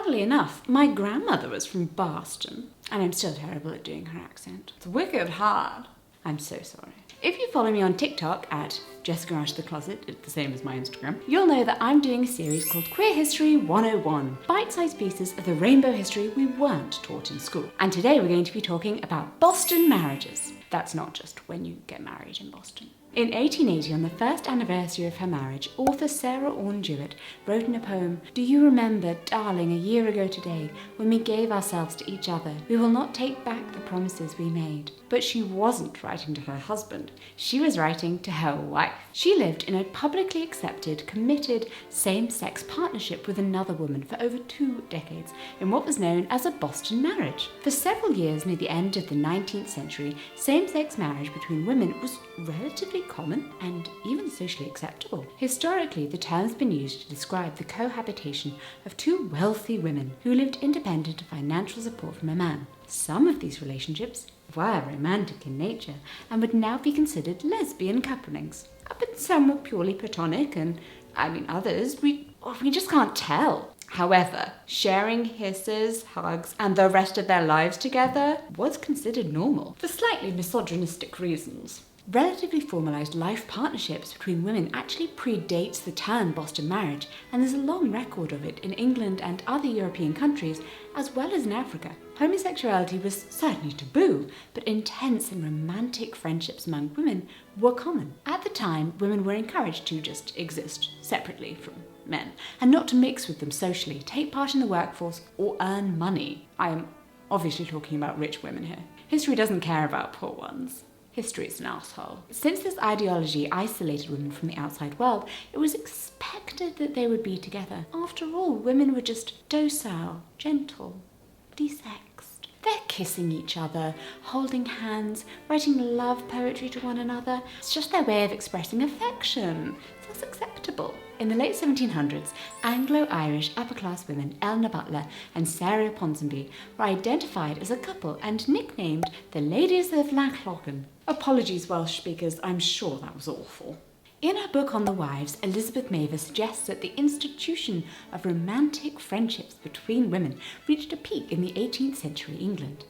Funnily enough, my grandmother was from Boston, and I'm still terrible at doing her accent. It's wicked hard. I'm so sorry. If you follow me on TikTok at Jessica Out of the Closet, it's the same as my Instagram, you'll know that I'm doing a series called Queer History 101, bite-sized pieces of the rainbow history we weren't taught in school. And today we're going to be talking about Boston marriages. That's not just when you get married in Boston. In 1880, on the first anniversary of her marriage, author Sarah Orne Jewett wrote in a poem, "Do you remember, darling, a year ago today, when we gave ourselves to each other? We will not take back the promises we made." But she wasn't writing to her husband. She was writing to her wife. She lived in a publicly accepted, committed, same-sex partnership with another woman for over 2 decades in what was known as a Boston marriage. For several years near the end of the 19th century, same-sex marriage between women was relatively common and even socially acceptable. Historically, the term has been used to describe the cohabitation of 2 wealthy women who lived independent of financial support from a man. Some of these relationships were romantic in nature and would now be considered lesbian couplings. But some were purely platonic and, others, we just can't tell. However, sharing hisses, hugs, and the rest of their lives together was considered normal for slightly misogynistic reasons. Relatively formalised life partnerships between women actually predates the term Boston marriage, and there's a long record of it in England and other European countries, as well as in Africa. Homosexuality was certainly taboo, but intense and romantic friendships among women were common. At the time, women were encouraged to just exist separately from men, and not to mix with them socially, take part in the workforce, or earn money. I am obviously talking about rich women here. History doesn't care about poor ones. History is an asshole. Since this ideology isolated women from the outside world, it was expected that they would be together. After all, women were just docile, gentle, desexed. They're kissing each other, holding hands, writing love poetry to one another. It's just their way of expressing affection. So that's acceptable. In the late 1700s, Anglo-Irish upper-class women Eleanor Butler and Sarah Ponsonby were identified as a couple and nicknamed the Ladies of Llanchlochen. Apologies, Welsh speakers, I'm sure that was awful. In her book on the wives, Elizabeth Maver suggests that the institution of romantic friendships between women reached a peak in the 18th century England.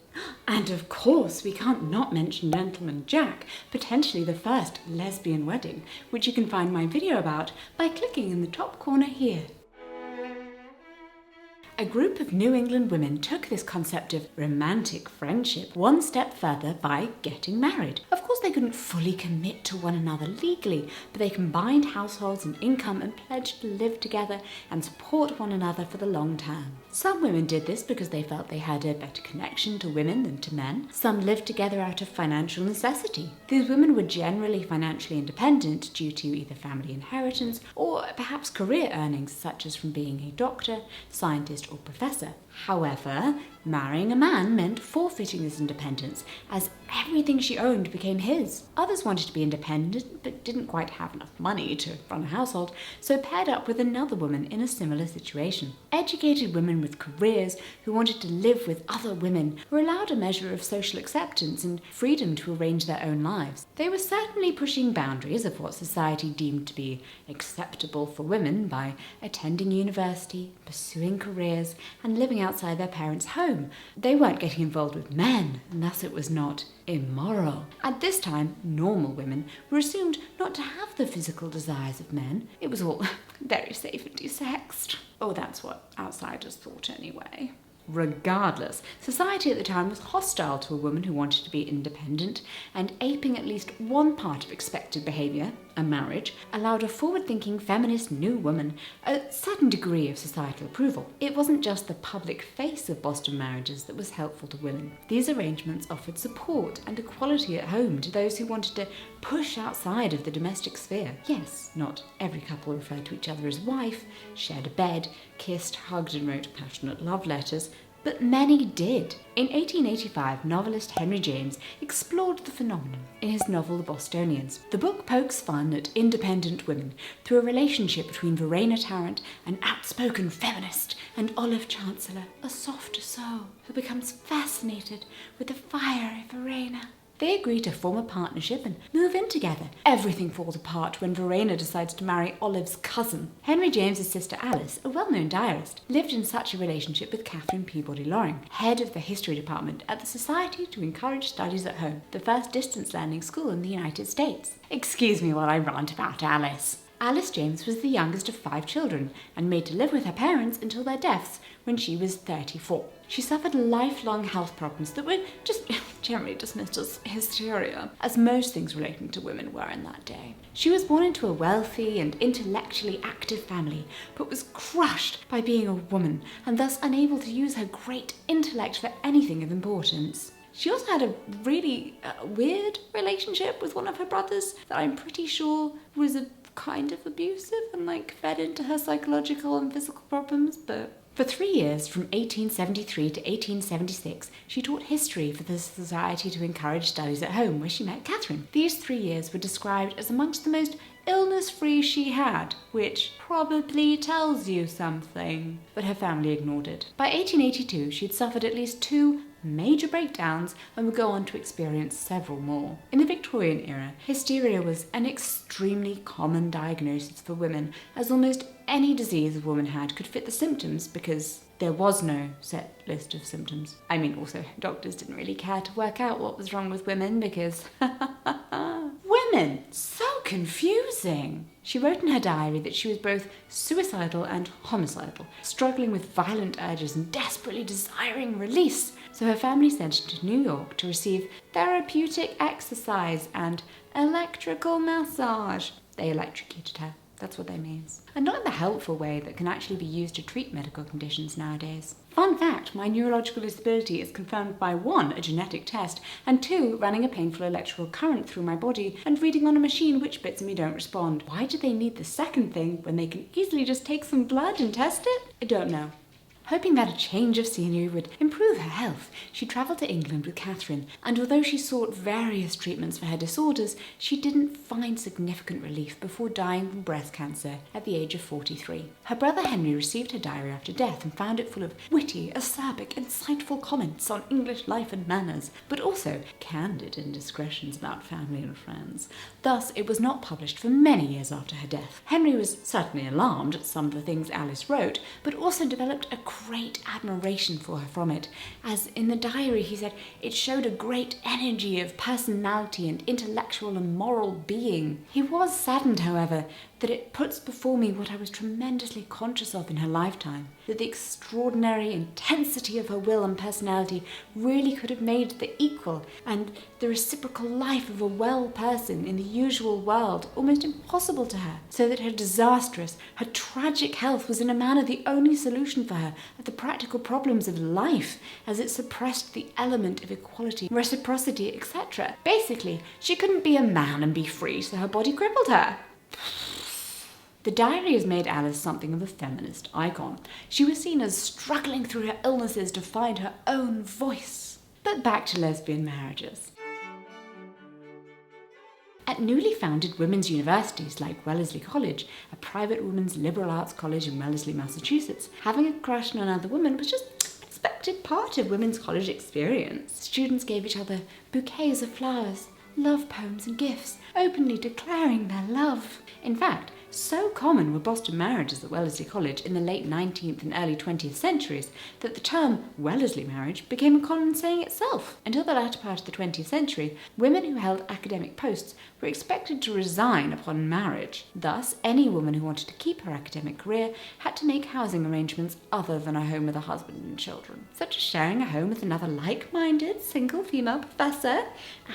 And of course, we can't not mention Gentleman Jack, potentially the first lesbian wedding, which you can find my video about by clicking in the top corner here. A group of New England women took this concept of romantic friendship one step further by getting married. Of course, they couldn't fully commit to one another legally, but they combined households and income and pledged to live together and support one another for the long term. Some women did this because they felt they had a better connection to women than to men. Some lived together out of financial necessity. These women were generally financially independent due to either family inheritance or perhaps career earnings, such as from being a doctor, scientist, or professor. However, marrying a man meant forfeiting this independence, as everything she owned became his. Others wanted to be independent, but didn't quite have enough money to run a household, so paired up with another woman in a similar situation. Educated women with careers who wanted to live with other women were allowed a measure of social acceptance and freedom to arrange their own lives. They were certainly pushing boundaries of what society deemed to be acceptable for women by attending university, pursuing careers, and living outside their parents' home. They weren't getting involved with men, and thus it was not immoral. At this time, normal women were assumed not to have the physical desires of men. It was all very safe and desexed. Oh, that's what outsiders thought anyway. Regardless, society at the time was hostile to a woman who wanted to be independent, and aping at least one part of expected behaviour, a marriage, allowed a forward-thinking feminist new woman a certain degree of societal approval. It wasn't just the public face of Boston marriages that was helpful to women. These arrangements offered support and equality at home to those who wanted to push outside of the domestic sphere. Yes, not every couple referred to each other as wife, shared a bed, kissed, hugged, and wrote passionate love letters, but many did. In 1885, novelist Henry James explored the phenomenon in his novel The Bostonians. The book pokes fun at independent women through a relationship between Verena Tarrant, an outspoken feminist, and Olive Chancellor, a softer soul, who becomes fascinated with the fiery Verena. They agree to form a partnership and move in together. Everything falls apart when Verena decides to marry Olive's cousin. Henry James's sister Alice, a well-known diarist, lived in such a relationship with Catherine Peabody Loring, head of the history department at the Society to Encourage Studies at Home, the first distance learning school in the United States. Excuse me while I rant about Alice. Alice James was the youngest of 5 children and made to live with her parents until their deaths when she was 34. She suffered lifelong health problems that were just generally dismissed as hysteria, as most things relating to women were in that day. She was born into a wealthy and intellectually active family, but was crushed by being a woman and thus unable to use her great intellect for anything of importance. She also had a really weird relationship with one of her brothers that I'm pretty sure was a kind of abusive and fed into her psychological and physical problems, but for 3 years, from 1873 to 1876, she taught history for the Society to Encourage Studies at Home, where she met Catherine. These 3 years were described as amongst the most illness-free she had, which probably tells you something. But her family ignored it. By 1882, she'd suffered at least 2 major breakdowns and would go on to experience several more. In the Victorian era, hysteria was an extremely common diagnosis for women, as almost any disease a woman had could fit the symptoms because there was no set list of symptoms. I mean, also, doctors didn't really care to work out what was wrong with women because women, so confusing. She wrote in her diary that she was both suicidal and homicidal, struggling with violent urges and desperately desiring release. So her family sent her to New York to receive therapeutic exercise and electrical massage. They electrocuted her. That's what that means. And not in the helpful way that can actually be used to treat medical conditions nowadays. Fun fact, my neurological disability is confirmed by 1, a genetic test, and 2, running a painful electrical current through my body and reading on a machine which bits of me don't respond. Why do they need the second thing when they can easily just take some blood and test it? I don't know. Hoping that a change of scenery would improve her health, she travelled to England with Catherine, and although she sought various treatments for her disorders, she didn't find significant relief before dying from breast cancer at the age of 43. Her brother Henry received her diary after death and found it full of witty, acerbic, insightful comments on English life and manners, but also candid indiscretions about family and friends. Thus, it was not published for many years after her death. Henry was certainly alarmed at some of the things Alice wrote, but also developed a great admiration for her from it, as in the diary he said it showed a great energy of personality and intellectual and moral being. He was saddened, however, that it puts before me what I was tremendously conscious of in her lifetime, that the extraordinary intensity of her will and personality really could have made the equal and the reciprocal life of a well person in the usual world almost impossible to her, so that her disastrous, her tragic health was in a manner the only solution for her of the practical problems of life, as it suppressed the element of equality, reciprocity, etc. Basically, she couldn't be a man and be free, so her body crippled her. The diary has made Alice something of a feminist icon. She was seen as struggling through her illnesses to find her own voice. But back to lesbian marriages. At newly founded women's universities like Wellesley College, a private women's liberal arts college in Wellesley, Massachusetts, having a crush on another woman was just an expected part of women's college experience. Students gave each other bouquets of flowers, love poems and gifts, openly declaring their love. In fact, so common were Boston marriages at Wellesley College in the late 19th and early 20th centuries that the term Wellesley marriage became a common saying itself. Until the latter part of the 20th century, women who held academic posts were expected to resign upon marriage. Thus, any woman who wanted to keep her academic career had to make housing arrangements other than a home with a husband and children, such as sharing a home with another like-minded single female professor,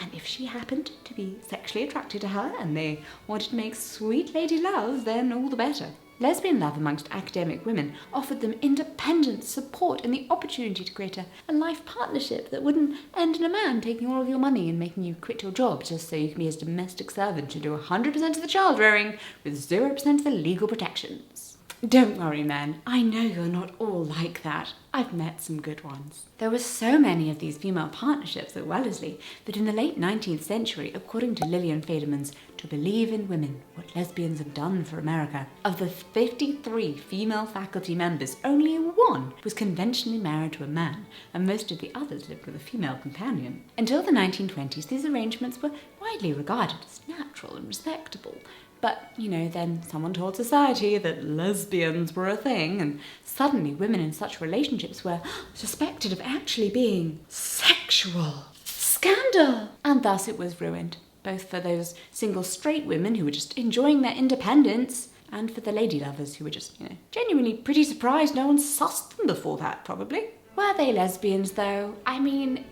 and if she happened to be sexually attracted to her and they wanted to make sweet lady love, then all the better. Lesbian love amongst academic women offered them independence, support, and the opportunity to create a life partnership that wouldn't end in a man taking all of your money and making you quit your job just so you can be his domestic servant to do 100% of the child rearing with 0% of the legal protections. Don't worry, men. I know you're not all like that. I've met some good ones. There were so many of these female partnerships at Wellesley that in the late 19th century, according to Lillian Faderman's To Believe in Women, What Lesbians Have Done for America, of the 53 female faculty members, only one was conventionally married to a man, and most of the others lived with a female companion. Until the 1920s, these arrangements were widely regarded as natural and respectable. But, then someone told society that lesbians were a thing, and suddenly women in such relationships were suspected of actually being sexual. Scandal! And thus it was ruined, both for those single straight women who were just enjoying their independence, and for the lady lovers who were just, genuinely pretty surprised no one sussed them before that, probably. Were they lesbians, though?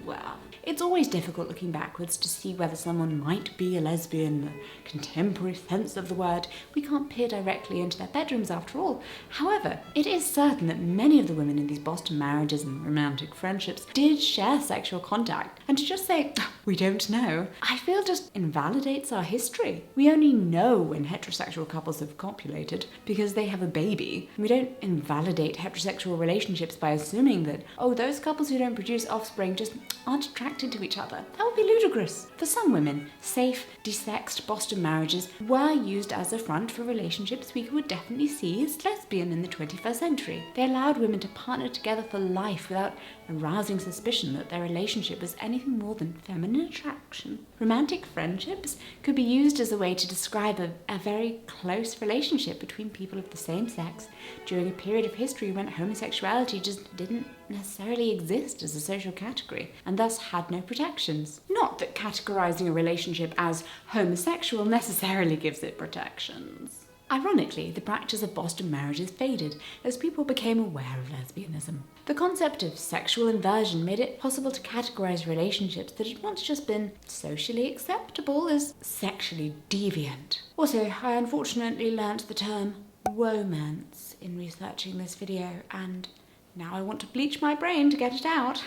Well, it's always difficult looking backwards to see whether someone might be a lesbian in the contemporary sense of the word. We can't peer directly into their bedrooms after all. However, it is certain that many of the women in these Boston marriages and romantic friendships did share sexual contact. And to just say, we don't know, I feel just invalidates our history. We only know when heterosexual couples have copulated because they have a baby. We don't invalidate heterosexual relationships by assuming that, those couples who don't produce offspring just aren't attracted to each other. That would be ludicrous. For some women, safe, desexed Boston marriages were used as a front for relationships we would definitely see as lesbian in the 21st century. They allowed women to partner together for life without arousing suspicion that their relationship was anything more than feminine attraction. Romantic friendships could be used as a way to describe a very close relationship between people of the same sex during a period of history when homosexuality just didn't necessarily exist as a social category and thus had no protections. Not that categorizing a relationship as homosexual necessarily gives it protections. Ironically, the practice of Boston marriages faded as people became aware of lesbianism. The concept of sexual inversion made it possible to categorize relationships that had once just been socially acceptable as sexually deviant. Also, I unfortunately learnt the term womance in researching this video, and now I want to bleach my brain to get it out.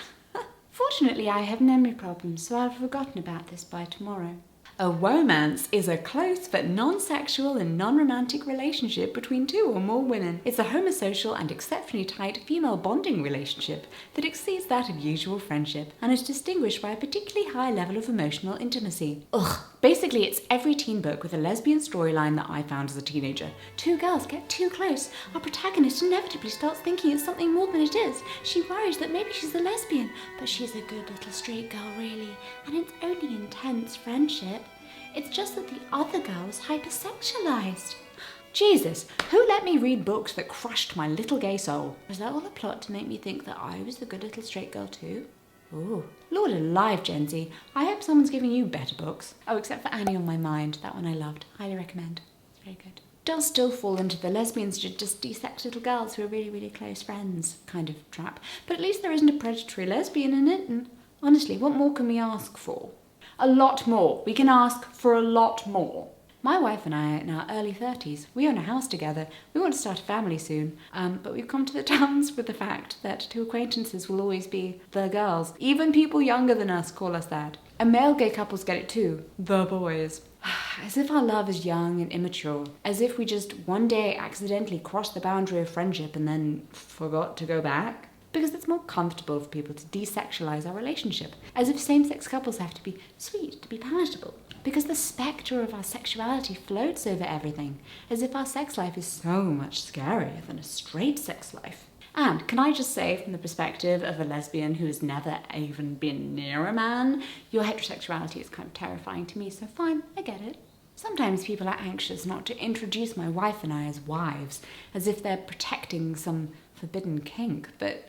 Fortunately, I have memory problems, so I'll have forgotten about this by tomorrow. A womance is a close but non-sexual and non-romantic relationship between two or more women. It's a homosocial and exceptionally tight female bonding relationship that exceeds that of usual friendship and is distinguished by a particularly high level of emotional intimacy. Basically, it's every teen book with a lesbian storyline that I found as a teenager. Two girls get too close. Our protagonist inevitably starts thinking it's something more than it is. She worries that maybe she's a lesbian, but she's a good little straight girl really, and it's only intense friendship. It's just that the other girl is hypersexualized. Jesus, who let me read books that crushed my little gay soul? Was that all a plot to make me think that I was the good little straight girl too? Ooh, Lord alive, Gen Z. I hope someone's giving you better books. Except for Annie on My Mind. That one I loved. Highly recommend. It's very good. Does still fall into the lesbians should just desex little girls who are really, really close friends kind of trap. But at least there isn't a predatory lesbian in it, and honestly, what more can we ask for? A lot more. We can ask for a lot more. My wife and I are in our early 30s. We own a house together. We want to start a family soon. But we've come to the terms with the fact that two acquaintances will always be the girls. Even people younger than us call us that. And male gay couples get it too. The boys. As if our love is young and immature. As if we just one day accidentally crossed the boundary of friendship and then forgot to go back. Because it's more comfortable for people to desexualize our relationship. As if same-sex couples have to be sweet, to be palatable. Because the spectre of our sexuality floats over everything. As if our sex life is so much scarier than a straight sex life. And can I just say, from the perspective of a lesbian who has never even been near a man, your heterosexuality is kind of terrifying to me, so fine, I get it. Sometimes people are anxious not to introduce my wife and I as wives, as if they're protecting some forbidden kink, but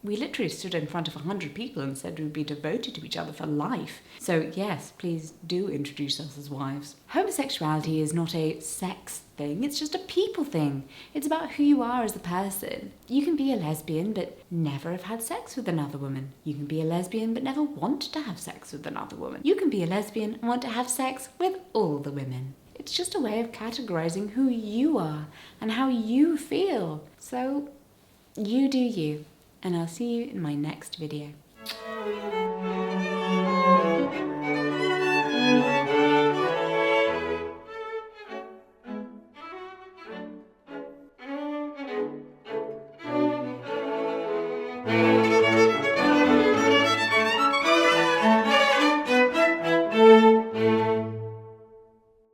we literally stood in front of 100 people and said we'd be devoted to each other for life. So yes, please do introduce us as wives. Homosexuality is not a sex thing, it's just a people thing. It's about who you are as a person. You can be a lesbian but never have had sex with another woman. You can be a lesbian but never want to have sex with another woman. You can be a lesbian and want to have sex with all the women. It's just a way of categorizing who you are and how you feel. So you do you, and I'll see you in my next video. Bye.